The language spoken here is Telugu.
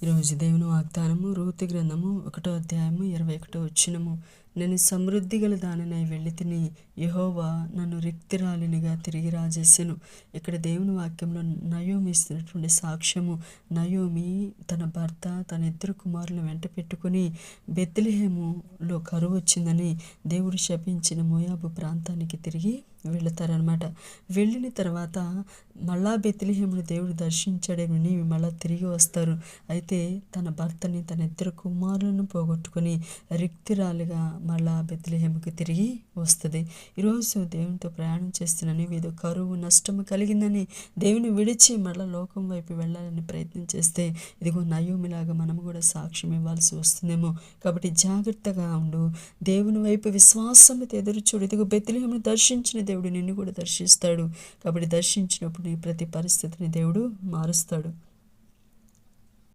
ఈరోజు దేవుని వాగ్దానము రూతు గ్రంథము 1వ అధ్యాయము 21వ వచనము. నేను సమృద్ధి గల దానినై వెళ్ళి తిని యెహోవా నన్ను రిక్తురాలినిగా తిరిగి రాజేసెను. ఇక్కడ దేవుని వాక్యంలో నయోమి ఇస్తున్నటువంటి సాక్ష్యము. నయోమి తన భర్త తన 2 కుమారులను వెంట పెట్టుకుని బెత్లెహేములో కరువు వచ్చిందని దేవుడు శపించిన మోయాబు ప్రాంతానికి తిరిగి వెళతారనమాట. వెళ్ళిన తర్వాత మళ్ళా బెత్లెహేమును దేవుడు దర్శించాడని మళ్ళా తిరిగి వస్తారు. అయితే తన భర్తని తన 2 కుమారులను పోగొట్టుకుని రిక్తురాలిగా మళ్ళా బెత్లెహేముకి తిరిగి వస్తుంది. ఈరోజు దేవునితో ప్రయాణం చేస్తున్న నీవేదో కరువు నష్టము కలిగిందని దేవుని విడిచి మళ్ళా లోకం వైపు వెళ్ళాలని ప్రయత్నం చేస్తే ఇదిగో నయోమిలాగా మనము కూడా సాక్ష్యం ఇవ్వాల్సి వస్తుందేమో. కాబట్టి జాగ్రత్తగా ఉండు. దేవుని వైపు విశ్వాసంతో ఎదురు చూడు. ఇదిగో బెత్లెహేమును దర్శించిన దేవుడు నిన్ను కూడా దర్శిస్తాడు. కాబట్టి దర్శించినప్పుడు నీ ప్రతి పరిస్థితిని దేవుడు మారుస్తాడు.